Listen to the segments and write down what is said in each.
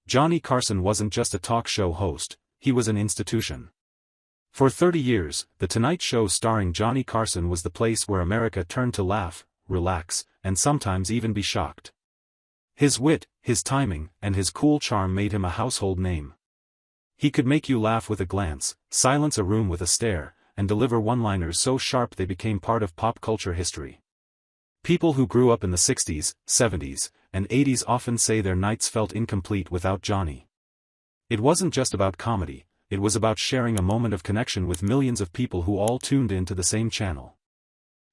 Johnny Carson wasn't just a talk show host, he was an institution. For 30 years, The Tonight Show starring Johnny Carson was the place where America turned to laugh, relax, and sometimes even be shocked. His wit, his timing, and his cool charm made him a household name. He could make you laugh with a glance, silence a room with a stare, and deliver one-liners so sharp they became part of pop culture history. People who grew up in the 60s, 70s, and 80s often say their nights felt incomplete without Johnny. It wasn't just about comedy, it was about sharing a moment of connection with millions of people who all tuned in to the same channel.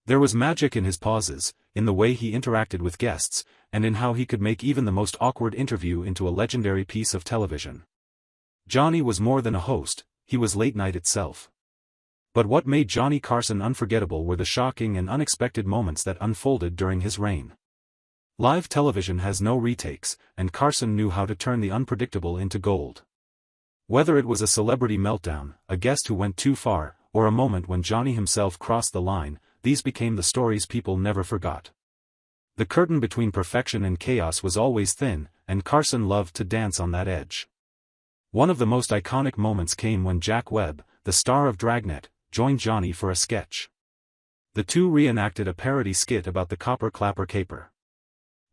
There was magic in his pauses, in the way he interacted with guests, and in how he could make even the most awkward interview into a legendary piece of television. Johnny was more than a host, he was late night itself. But what made Johnny Carson unforgettable were the shocking and unexpected moments that unfolded during his reign. Live television has no retakes, and Carson knew how to turn the unpredictable into gold. Whether it was a celebrity meltdown, a guest who went too far, or a moment when Johnny himself crossed the line, these became the stories people never forgot. The curtain between perfection and chaos was always thin, and Carson loved to dance on that edge. One of the most iconic moments came when Jack Webb, the star of Dragnet, joined Johnny for a sketch. The two reenacted a parody skit about the copper clapper caper.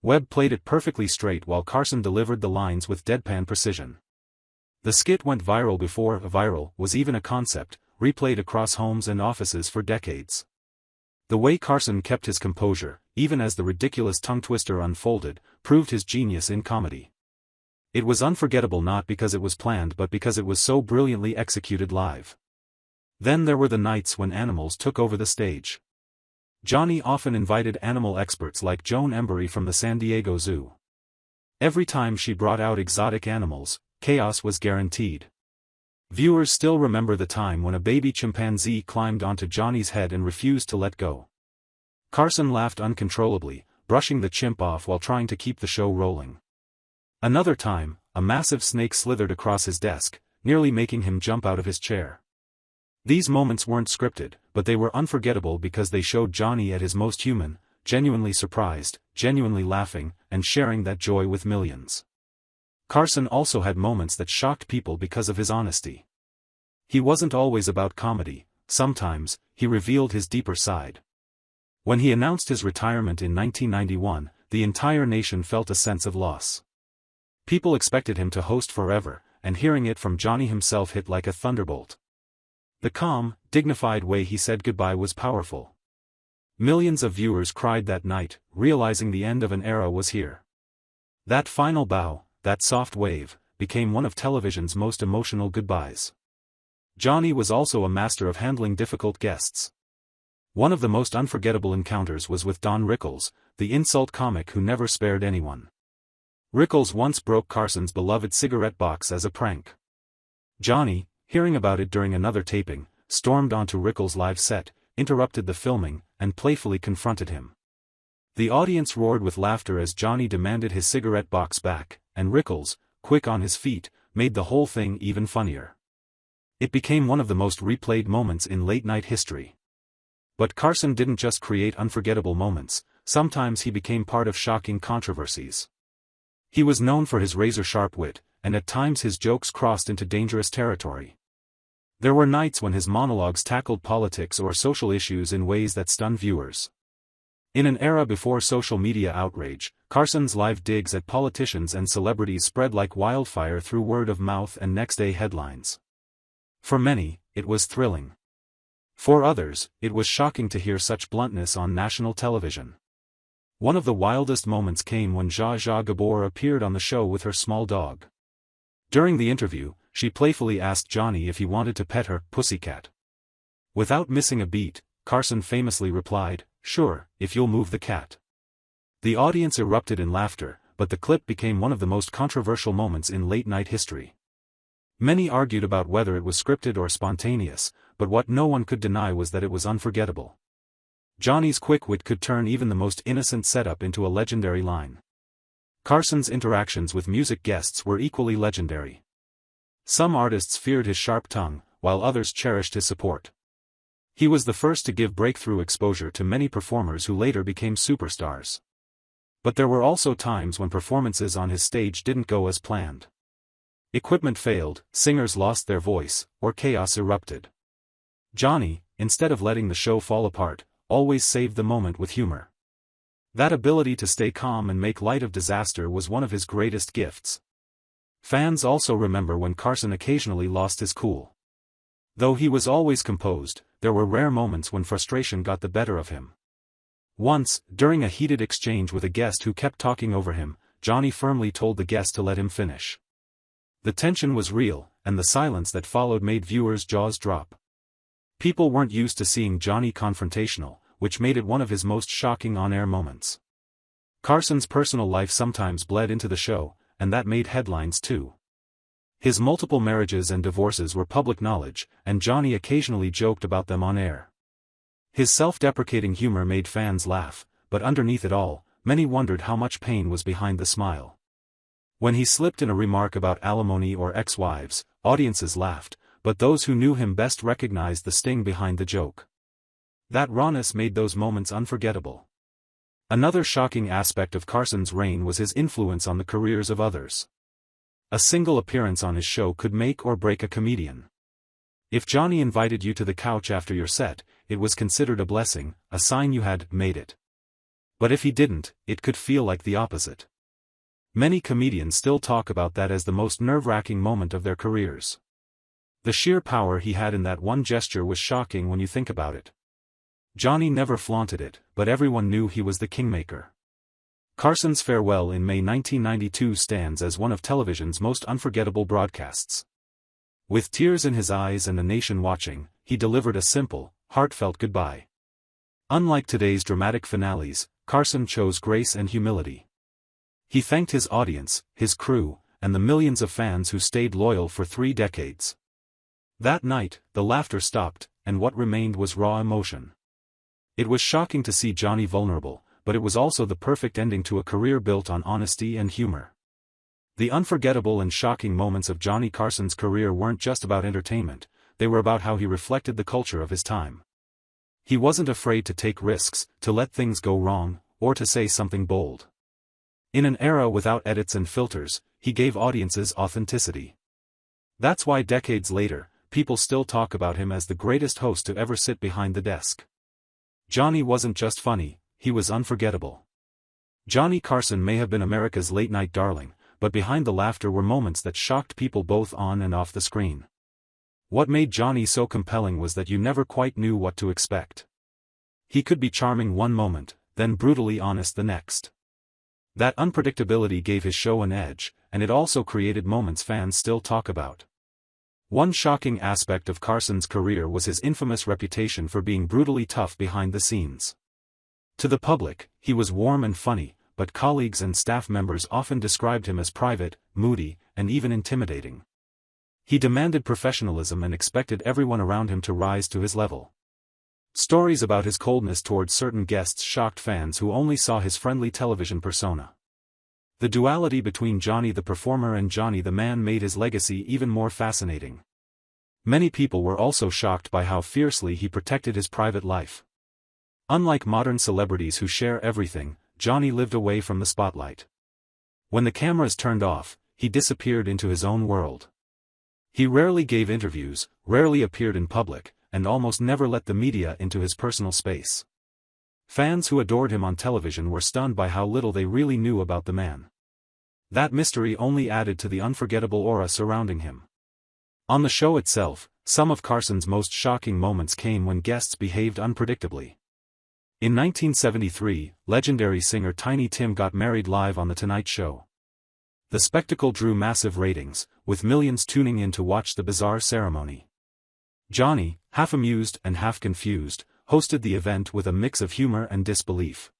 Webb played it perfectly straight while Carson delivered the lines with deadpan precision. The skit went viral before viral was even a concept, replayed across homes and offices for decades. The way Carson kept his composure, even as the ridiculous tongue-twister unfolded, proved his genius in comedy. It was unforgettable not because it was planned but because it was so brilliantly executed live. Then there were the nights when animals took over the stage. Johnny often invited animal experts like Joan Embery from the San Diego Zoo. Every time she brought out exotic animals, chaos was guaranteed. Viewers still remember the time when a baby chimpanzee climbed onto Johnny's head and refused to let go. Carson laughed uncontrollably, brushing the chimp off while trying to keep the show rolling. Another time, a massive snake slithered across his desk, nearly making him jump out of his chair. These moments weren't scripted, but they were unforgettable because they showed Johnny at his most human, genuinely surprised, genuinely laughing, and sharing that joy with millions. Carson also had moments that shocked people because of his honesty. He wasn't always about comedy, sometimes, he revealed his deeper side. When he announced his retirement in 1991, the entire nation felt a sense of loss. People expected him to host forever, and hearing it from Johnny himself hit like a thunderbolt. The calm, dignified way he said goodbye was powerful. Millions of viewers cried that night, realizing the end of an era was here. That final bow, that soft wave, became one of television's most emotional goodbyes. Johnny was also a master of handling difficult guests. One of the most unforgettable encounters was with Don Rickles, the insult comic who never spared anyone. Rickles once broke Carson's beloved cigarette box as a prank. Johnny, hearing about it during another taping, stormed onto Rickles' live set, interrupted the filming, and playfully confronted him. The audience roared with laughter as Johnny demanded his cigarette box back, and Rickles, quick on his feet, made the whole thing even funnier. It became one of the most replayed moments in late-night history. But Carson didn't just create unforgettable moments, sometimes he became part of shocking controversies. He was known for his razor-sharp wit, and at times his jokes crossed into dangerous territory. There were nights when his monologues tackled politics or social issues in ways that stunned viewers. In an era before social media outrage, Carson's live digs at politicians and celebrities spread like wildfire through word of mouth and next-day headlines. For many, it was thrilling. For others, it was shocking to hear such bluntness on national television. One of the wildest moments came when Zsa Zsa Gabor appeared on the show with her small dog. During the interview, she playfully asked Johnny if he wanted to pet her pussycat. Without missing a beat, Carson famously replied, "Sure, if you'll move the cat." The audience erupted in laughter, but the clip became one of the most controversial moments in late-night history. Many argued about whether it was scripted or spontaneous, but what no one could deny was that it was unforgettable. Johnny's quick wit could turn even the most innocent setup into a legendary line. Carson's interactions with music guests were equally legendary. Some artists feared his sharp tongue, while others cherished his support. He was the first to give breakthrough exposure to many performers who later became superstars. But there were also times when performances on his stage didn't go as planned. Equipment failed, singers lost their voice, or chaos erupted. Johnny, instead of letting the show fall apart, always saved the moment with humor. That ability to stay calm and make light of disaster was one of his greatest gifts. Fans also remember when Carson occasionally lost his cool. Though he was always composed, there were rare moments when frustration got the better of him. Once, during a heated exchange with a guest who kept talking over him, Johnny firmly told the guest to let him finish. The tension was real, and the silence that followed made viewers' jaws drop. People weren't used to seeing Johnny confrontational, which made it one of his most shocking on-air moments. Carson's personal life sometimes bled into the show, and that made headlines too. His multiple marriages and divorces were public knowledge, and Johnny occasionally joked about them on air. His self-deprecating humor made fans laugh, but underneath it all, many wondered how much pain was behind the smile. When he slipped in a remark about alimony or ex-wives, audiences laughed, but those who knew him best recognized the sting behind the joke. That rawness made those moments unforgettable. Another shocking aspect of Carson's reign was his influence on the careers of others. A single appearance on his show could make or break a comedian. If Johnny invited you to the couch after your set, it was considered a blessing, a sign you had made it. But if he didn't, it could feel like the opposite. Many comedians still talk about that as the most nerve-wracking moment of their careers. The sheer power he had in that one gesture was shocking when you think about it. Johnny never flaunted it, but everyone knew he was the kingmaker. Carson's farewell in May 1992 stands as one of television's most unforgettable broadcasts. With tears in his eyes and the nation watching, he delivered a simple, heartfelt goodbye. Unlike today's dramatic finales, Carson chose grace and humility. He thanked his audience, his crew, and the millions of fans who stayed loyal for 3 decades. That night, the laughter stopped, and what remained was raw emotion. It was shocking to see Johnny vulnerable, but it was also the perfect ending to a career built on honesty and humor. The unforgettable and shocking moments of Johnny Carson's career weren't just about entertainment, they were about how he reflected the culture of his time. He wasn't afraid to take risks, to let things go wrong, or to say something bold. In an era without edits and filters, he gave audiences authenticity. That's why decades later, people still talk about him as the greatest host to ever sit behind the desk. Johnny wasn't just funny, he was unforgettable. Johnny Carson may have been America's late-night darling, but behind the laughter were moments that shocked people both on and off the screen. What made Johnny so compelling was that you never quite knew what to expect. He could be charming one moment, then brutally honest the next. That unpredictability gave his show an edge, and it also created moments fans still talk about. One shocking aspect of Carson's career was his infamous reputation for being brutally tough behind the scenes. To the public, he was warm and funny, but colleagues and staff members often described him as private, moody, and even intimidating. He demanded professionalism and expected everyone around him to rise to his level. Stories about his coldness towards certain guests shocked fans who only saw his friendly television persona. The duality between Johnny the performer and Johnny the man made his legacy even more fascinating. Many people were also shocked by how fiercely he protected his private life. Unlike modern celebrities who share everything, Johnny lived away from the spotlight. When the cameras turned off, he disappeared into his own world. He rarely gave interviews, rarely appeared in public, and almost never let the media into his personal space. Fans who adored him on television were stunned by how little they really knew about the man. That mystery only added to the unforgettable aura surrounding him. On the show itself, some of Carson's most shocking moments came when guests behaved unpredictably. In 1973, legendary singer Tiny Tim got married live on The Tonight Show. The spectacle drew massive ratings, with millions tuning in to watch the bizarre ceremony. Johnny, half amused and half confused, hosted the event with a mix of humor and disbelief.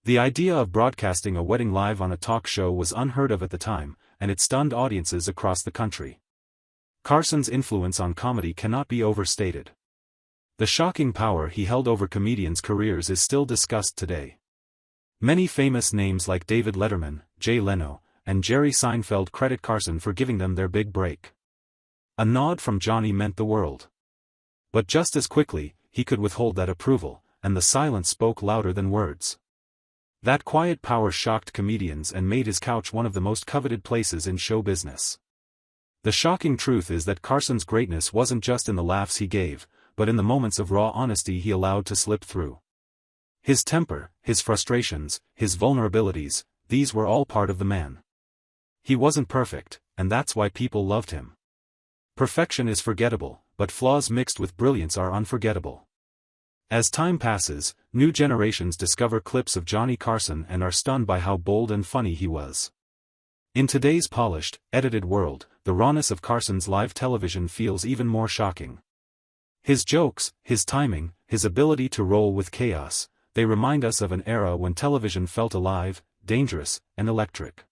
The idea of broadcasting a wedding live on a talk show was unheard of at the time, and it stunned audiences across the country. Carson's influence on comedy cannot be overstated. The shocking power he held over comedians' careers is still discussed today. Many famous names like David Letterman, Jay Leno, and Jerry Seinfeld credit Carson for giving them their big break. A nod from Johnny meant the world. But just as quickly, he could withhold that approval, and the silence spoke louder than words. That quiet power shocked comedians and made his couch one of the most coveted places in show business. The shocking truth is that Carson's greatness wasn't just in the laughs he gave, but in the moments of raw honesty he allowed to slip through. His temper, his frustrations, his vulnerabilities, these were all part of the man. He wasn't perfect, and that's why people loved him. Perfection is forgettable, but flaws mixed with brilliance are unforgettable. As time passes, new generations discover clips of Johnny Carson and are stunned by how bold and funny he was. In today's polished, edited world, the rawness of Carson's live television feels even more shocking. His jokes, his timing, his ability to roll with chaos, they remind us of an era when television felt alive, dangerous, and electric.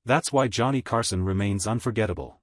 That's why Johnny Carson remains unforgettable.